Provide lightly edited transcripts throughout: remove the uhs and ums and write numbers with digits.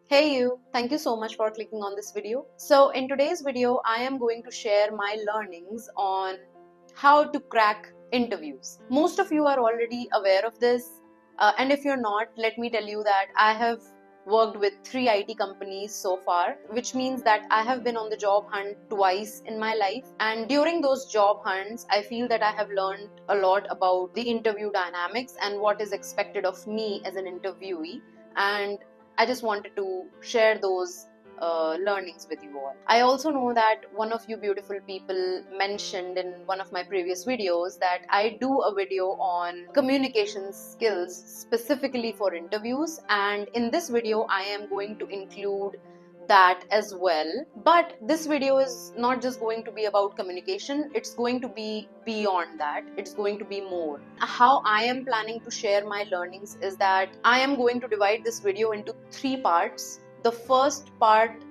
Hey you, thank you so much for clicking on this video. So in today's video, I am going to share my learnings on how to crack interviews. Most of you are already aware of this, and if you're not, let me tell you that I have worked with 3 IT companies so far, which means that I have been on the job hunt twice in my life. And during those job hunts, I feel that I have learned a lot about the interview dynamics and what is expected of me as an interviewee. And I just wanted to share those learnings with you all. I also know that one of you beautiful people mentioned in one of my previous videos that I do a video on communication skills specifically for interviews, and in this video I am going to include that as well. But this video is not just going to be about communication, it's going to be beyond that. It's going to be more. How I am planning to share my learnings is that I am going to divide this video into 3 parts. The first part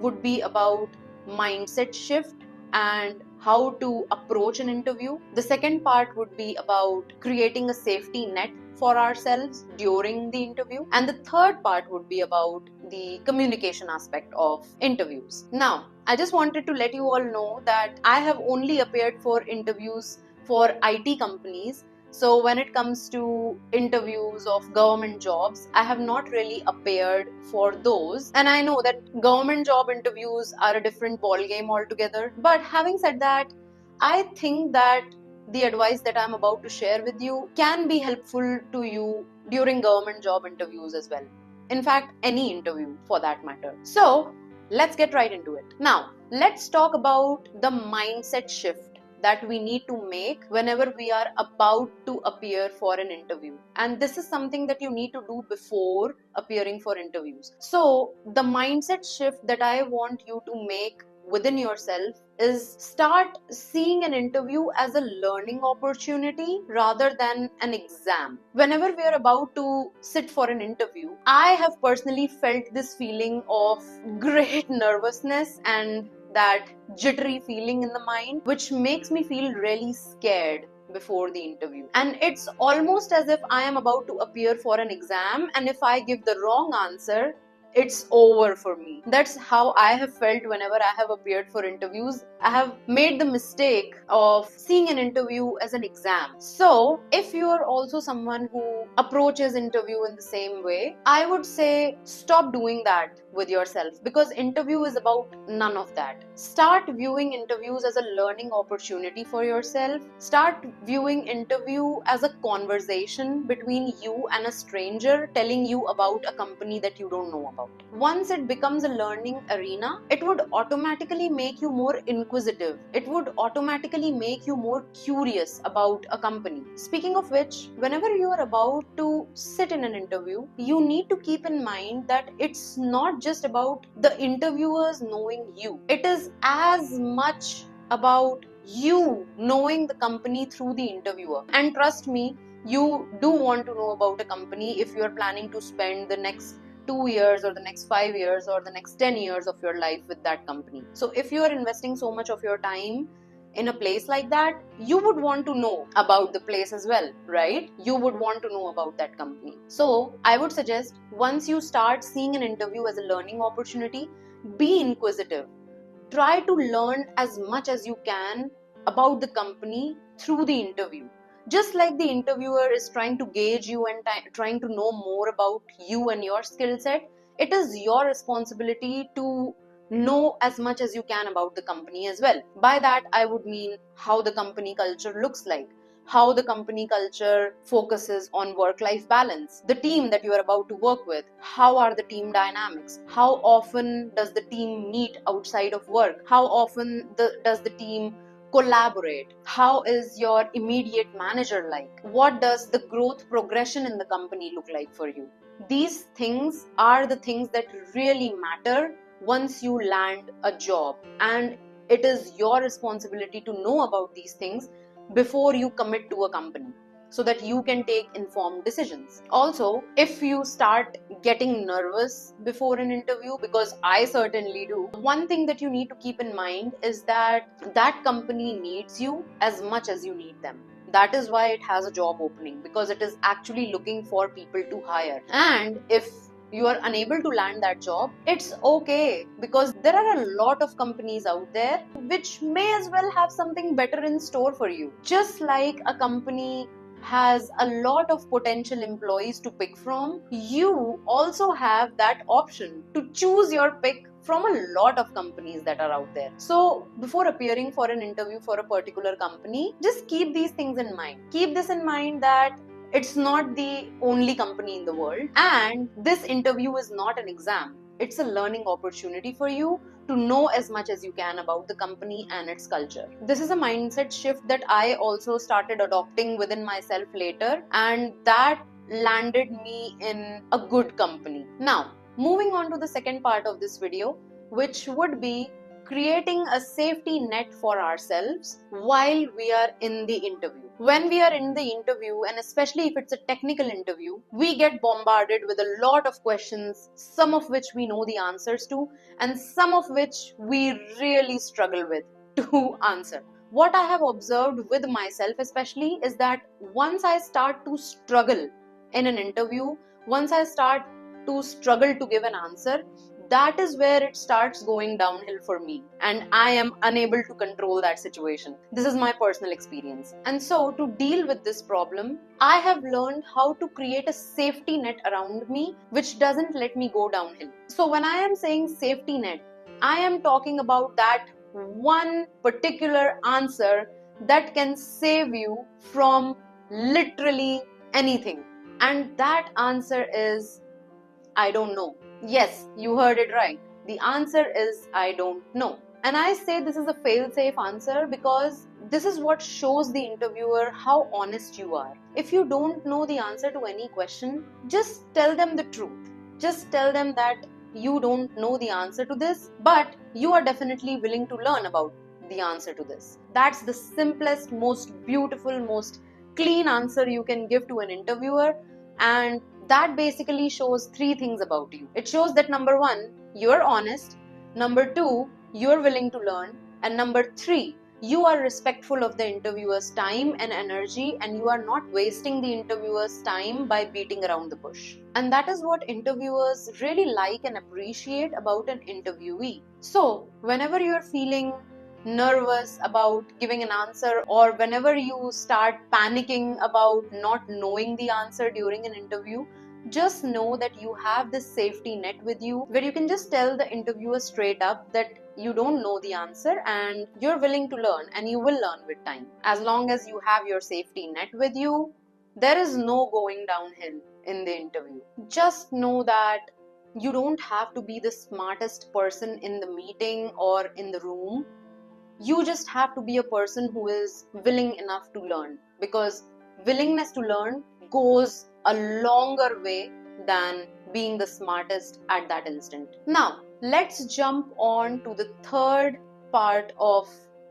would be about mindset shift and how to approach an interview. The second part would be about creating a safety net for ourselves during the interview. And the third part would be about the communication aspect of interviews. Now, I just wanted to let you all know that I have only appeared for interviews for IT companies. So when it comes to interviews of government jobs, I have not really appeared for those. And I know that government job interviews are a different ballgame altogether. But having said that, I think that the advice that I'm about to share with you can be helpful to you during government job interviews as well. In fact, any interview for that matter. So let's get right into it. Now, let's talk about the mindset shift that we need to make whenever we are about to appear for an interview. And this is something that you need to do before appearing for interviews. So the mindset shift that I want you to make within yourself is start seeing an interview as a learning opportunity rather than an exam. Whenever we are about to sit for an interview, I have personally felt this feeling of great nervousness and that jittery feeling in the mind, which makes me feel really scared before the interview. And it's almost as if I am about to appear for an exam, and if I give the wrong answer, it's over for me. That's how I have felt whenever I have appeared for interviews. I have made the mistake of seeing an interview as an exam. So if you are also someone who approaches interview in the same way, I would say stop doing that with yourself, because interview is about none of that. Start viewing interviews as a learning opportunity for yourself. Start viewing interview as a conversation between you and a stranger telling you about a company that you don't know about. Once it becomes a learning arena, it would automatically make you more inquisitive. It would automatically make you more curious about a company. Speaking of which, whenever you are about to sit in an interview, you need to keep in mind that it's not just about the interviewers knowing you. It is as much about you knowing the company through the interviewer. And trust me, you do want to know about a company if you are planning to spend the next 2 years or the next 5 years or the next 10 years of your life with that company. So if you are investing so much of your time in a place like that, you would want to know about the place as well, right? You would want to know about that company. So I would suggest, once you start seeing an interview as a learning opportunity, be inquisitive. Try to learn as much as you can about the company through the interview. Just like the interviewer is trying to gauge you and trying to know more about you and your skill set, it is your responsibility to know as much as you can about the company as well. By that, I would mean how the company culture looks like, how the company culture focuses on work-life balance, the team that you are about to work with, how are the team dynamics, how often does the team meet outside of work, how often does the team collaborate, how is your immediate manager like, what does the growth progression in the company look like for you. These things are the things that really matter once you land a job, and it is your responsibility to know about these things before you commit to a company, so that you can take informed decisions. Also, if you start getting nervous before an interview, because I certainly do, one thing that you need to keep in mind is that that company needs you as much as you need them. That is why it has a job opening, because it is actually looking for people to hire. And if you are unable to land that job, it's okay, because there are a lot of companies out there which may as well have something better in store for you. Just like a company has a lot of potential employees to pick from, you also have that option to choose your pick from a lot of companies that are out there. So before appearing for an interview for a particular company, just keep these things in mind. Keep this in mind that it's not the only company in the world, and this interview is not an exam. It's a learning opportunity for you to know as much as you can about the company and its culture. This is a mindset shift that I also started adopting within myself later, and that landed me in a good company. Now, moving on to the second part of this video, which would be creating a safety net for ourselves while we are in the interview. When we are in the interview, and especially if it's a technical interview, we get bombarded with a lot of questions, some of which we know the answers to, and some of which we really struggle with to answer. What I have observed with myself especially is that once I start to struggle in an interview, once I start to struggle to give an answer, that is where it starts going downhill for me, and I am unable to control that situation. This is my personal experience. And so, to deal with this problem, I have learned how to create a safety net around me which doesn't let me go downhill. So, when I am saying safety net, I am talking about that one particular answer that can save you from literally anything. And that answer is, I don't know. Yes, you heard it right. The answer is I don't know. And I say this is a fail-safe answer because this is what shows the interviewer how honest you are. If you don't know the answer to any question, just tell them the truth. Just tell them that you don't know the answer to this, but you are definitely willing to learn about the answer to this. That's the simplest, most beautiful, most clean answer you can give to an interviewer, and that basically shows three things about you. It shows that number one, you're honest, number two, you're willing to learn, and number three, you are respectful of the interviewer's time and energy, and you are not wasting the interviewer's time by beating around the bush. And that is what interviewers really like and appreciate about an interviewee. So, whenever you're feeling nervous about giving an answer, or whenever you start panicking about not knowing the answer during an interview, just know that you have this safety net with you where you can just tell the interviewer straight up that you don't know the answer and you're willing to learn, and you will learn with time. As long as you have your safety net with you, there is no going downhill in the interview. Just know that you don't have to be the smartest person in the meeting or in the room. You just have to be a person who is willing enough to learn, because willingness to learn goes a longer way than being the smartest at that instant. Now, let's jump on to the third part of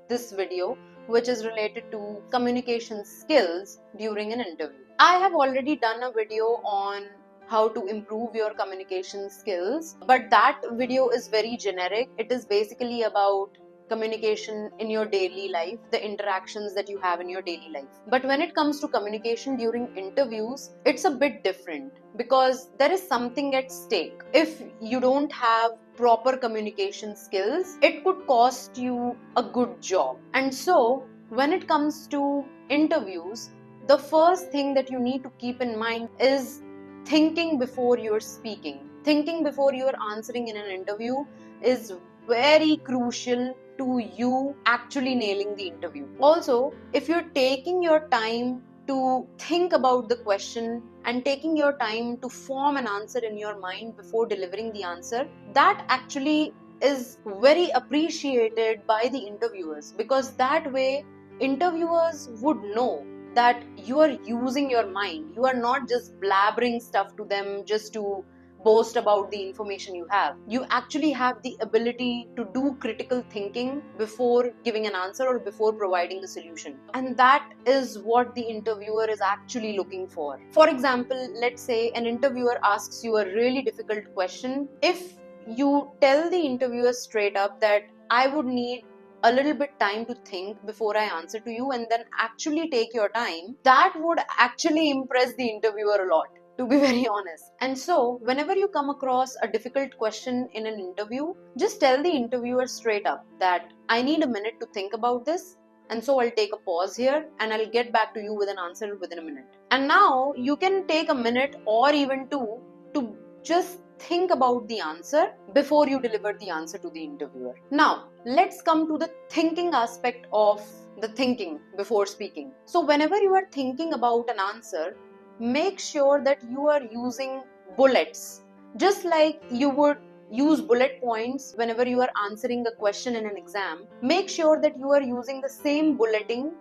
this video, which is related to communication skills during an interview. I have already done a video on how to improve your communication skills, but that video is very generic. It is basically about communication in your daily life, the interactions that you have in your daily life. But when it comes to communication during interviews, it's a bit different because there is something at stake. If you don't have proper communication skills, it could cost you a good job. And so, when it comes to interviews, the first thing that you need to keep in mind is thinking before you're speaking. Thinking before you're answering in an interview is very crucial to you actually nailing the interview. Also, if you're taking your time to think about the question and taking your time to form an answer in your mind before delivering the answer, that actually is very appreciated by the interviewers, because that way interviewers would know that you are using your mind. You are not just blabbering stuff to them just to boast about the information you have. You actually have the ability to do critical thinking before giving an answer or before providing a solution. And that is what the interviewer is actually looking for. For example, let's say an interviewer asks you a really difficult question. If you tell the interviewer straight up that I would need a little bit time to think before I answer to you, and then actually take your time, that would actually impress the interviewer a lot. to be very honest. And so, whenever you come across a difficult question in an interview, just tell the interviewer straight up that I need a minute to think about this. And so I'll take a pause here and I'll get back to you with an answer within a minute. And now you can take a minute or even two to just think about the answer before you deliver the answer to the interviewer. Now, let's come to the thinking aspect of the thinking before speaking. So, whenever you are thinking about an answer, make sure that you are using bullets, just like you would use bullet points whenever you are answering a question in an exam. Make sure that you are using the same bulleting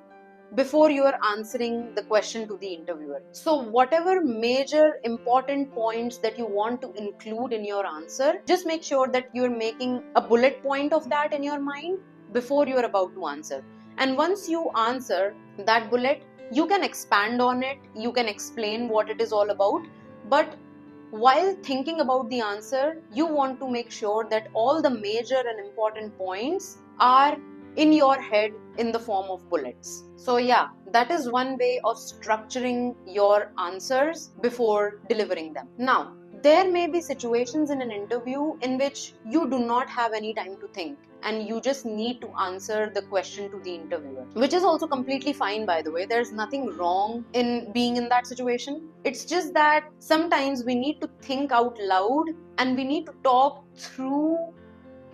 before you are answering the question to the interviewer. So whatever major important points that you want to include in your answer, just make sure that you're making a bullet point of that in your mind before you're about to answer. And once you answer that bullet, you can expand on it, you can explain what it is all about, but while thinking about the answer, you want to make sure that all the major and important points are in your head in the form of bullets. So yeah, that is one way of structuring your answers before delivering them. Now, there may be situations in an interview in which you do not have any time to think and you just need to answer the question to the interviewer, which is also completely fine, by the way. There's nothing wrong in being in that situation. It's just that sometimes we need to think out loud and we need to talk through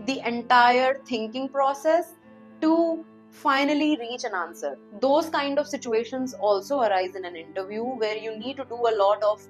the entire thinking process to finally reach an answer. Those kind of situations also arise in an interview where you need to do a lot of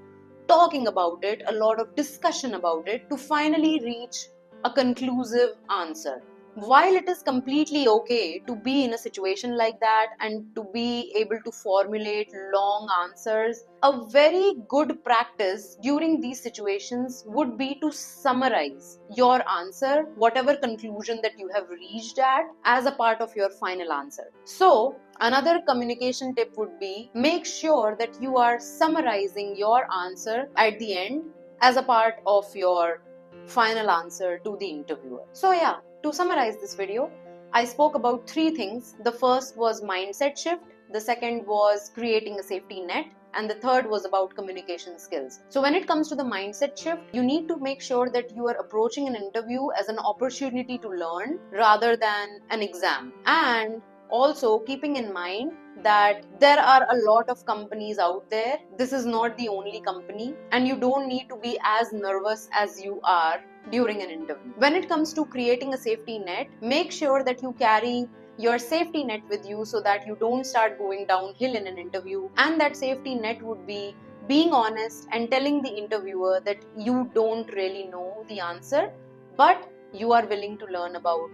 talking about it, a lot of discussion about it to finally reach a conclusive answer. While it is completely okay to be in a situation like that and to be able to formulate long answers, a very good practice during these situations would be to summarize your answer, whatever conclusion that you have reached at, as a part of your final answer. So, another communication tip would be make sure that you are summarizing your answer at the end as a part of your final answer to the interviewer. So yeah, to summarize this video, I spoke about three things. The first was mindset shift, the second was creating a safety net, and the third was about communication skills. So when it comes to the mindset shift, you need to make sure that you are approaching an interview as an opportunity to learn rather than an exam. And also keeping in mind that there are a lot of companies out there. This is not the only company, and you don't need to be as nervous as you are during an interview. When it comes to creating a safety net, make sure that you carry your safety net with you so that you don't start going downhill in an interview. And that safety net would be being honest and telling the interviewer that you don't really know the answer, but you are willing to learn about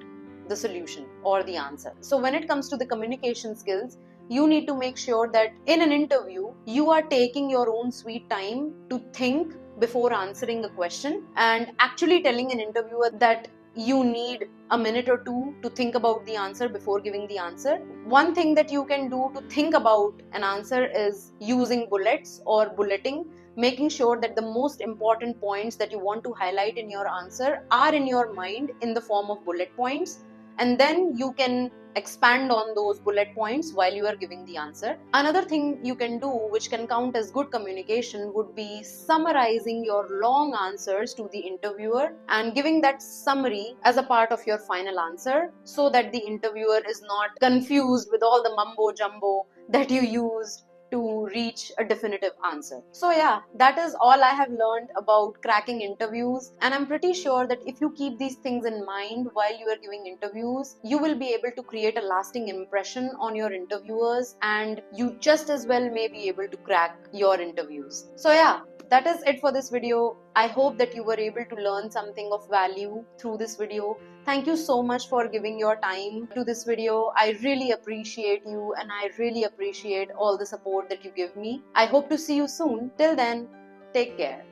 the solution or the answer. So when it comes to the communication skills, you need to make sure that in an interview, you are taking your own sweet time to think before answering a question and actually telling an interviewer that you need a minute or two to think about the answer before giving the answer. One thing that you can do to think about an answer is using bullets or bulleting, making sure that the most important points that you want to highlight in your answer are in your mind in the form of bullet points, and then you can expand on those bullet points while you are giving the answer. Another thing you can do, which can count as good communication, would be summarizing your long answers to the interviewer and giving that summary as a part of your final answer so that the interviewer is not confused with all the mumbo jumbo that you used to reach a definitive answer. So yeah, that is all I have learned about cracking interviews, and I'm pretty sure that if you keep these things in mind while you are giving interviews, you will be able to create a lasting impression on your interviewers, and you just as well may be able to crack your interviews. So yeah, that is it for this video. I hope that you were able to learn something of value through this video. Thank you so much for giving your time to this video. I really appreciate you, and I really appreciate all the support that you give me. I hope to see you soon. Till then, take care.